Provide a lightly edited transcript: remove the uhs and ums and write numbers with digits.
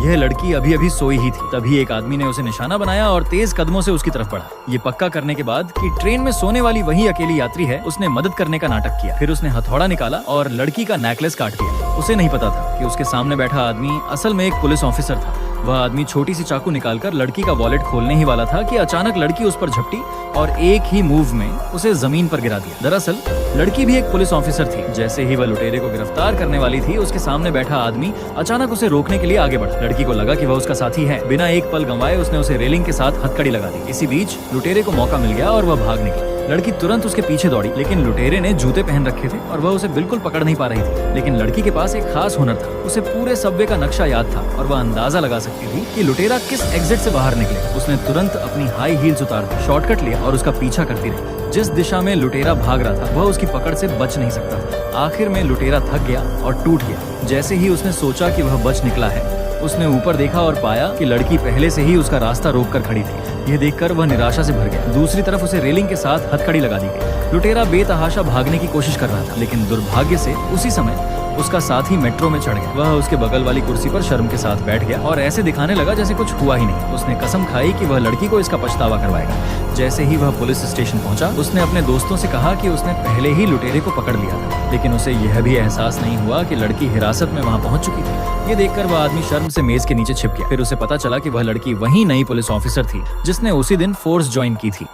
यह लड़की अभी अभी सोई ही थी। तभी एक आदमी ने उसे निशाना बनाया और तेज कदमों से उसकी तरफ बढ़ा। ये पक्का करने के बाद कि ट्रेन में सोने वाली वही अकेली यात्री है, उसने मदद करने का नाटक किया। फिर उसने हथौड़ा निकाला और लड़की का नेकलेस काट दिया। उसे नहीं पता था कि उसके सामने बैठा आदमी असल में एक पुलिस ऑफिसर था। वह आदमी छोटी सी चाकू निकालकर लड़की का वॉलेट खोलने ही वाला था कि अचानक लड़की उस पर झपटी और एक ही मूव में उसे जमीन पर गिरा दिया। दरअसल लड़की भी एक पुलिस ऑफिसर थी। जैसे ही वह लुटेरे को गिरफ्तार करने वाली थी, उसके सामने बैठा आदमी अचानक उसे रोकने के लिए आगे बढ़ा। लड़की को लगा कि वह उसका साथी है। बिना एक पल गंवाए उसने उसे रेलिंग के साथ हथकड़ी लगा दी। इसी बीच लुटेरे को मौका मिल गया और वह भाग निकला। लड़की तुरंत उसके पीछे दौड़ी, लेकिन लुटेरे ने जूते पहन रखे थे और वह उसे बिल्कुल पकड़ नहीं पा रही थी। लेकिन लड़की के पास एक खास हुनर था। उसे पूरे सबवे का नक्शा याद था और वह अंदाजा लगा सकती थी कि लुटेरा किस एग्जिट से बाहर निकले। उसने तुरंत अपनी हाई हील्स उतार दी, शॉर्टकट लिया और उसका पीछा करती रही। जिस दिशा में लुटेरा भाग रहा था, वह उसकी पकड़ से बच नहीं सकता था। आखिर में लुटेरा थक गया और टूट गया। जैसे ही उसने सोचा कि वह बच निकला है, उसने ऊपर देखा और पाया कि लड़की पहले से ही उसका रास्ता रोककर खड़ी थी। यह देखकर वह निराशा से भर गया। दूसरी तरफ उसे रेलिंग के साथ हथकड़ी लगा दी गई। लुटेरा बेतहाशा भागने की कोशिश कर रहा था, लेकिन दुर्भाग्य से उसी समय उसका साथी मेट्रो में चढ़ गया। वह उसके बगल वाली कुर्सी पर शर्म के साथ बैठ गया और ऐसे दिखाने लगा जैसे कुछ हुआ ही नहीं। उसने कसम खाई कि वह लड़की को इसका पछतावा करवाएगा। जैसे ही वह पुलिस स्टेशन पहुंचा, उसने अपने दोस्तों से कहा कि उसने पहले ही लुटेरे को पकड़ लिया था, लेकिन उसे यह भी एहसास नहीं हुआ कि लड़की हिरासत में वहां पहुंच चुकी थी। ये देखकर वह आदमी शर्म से मेज के नीचे छिप गया। फिर उसे पता चला कि वह लड़की वही नई पुलिस ऑफिसर थी जिसने उसी दिन फोर्स ज्वाइन की थी।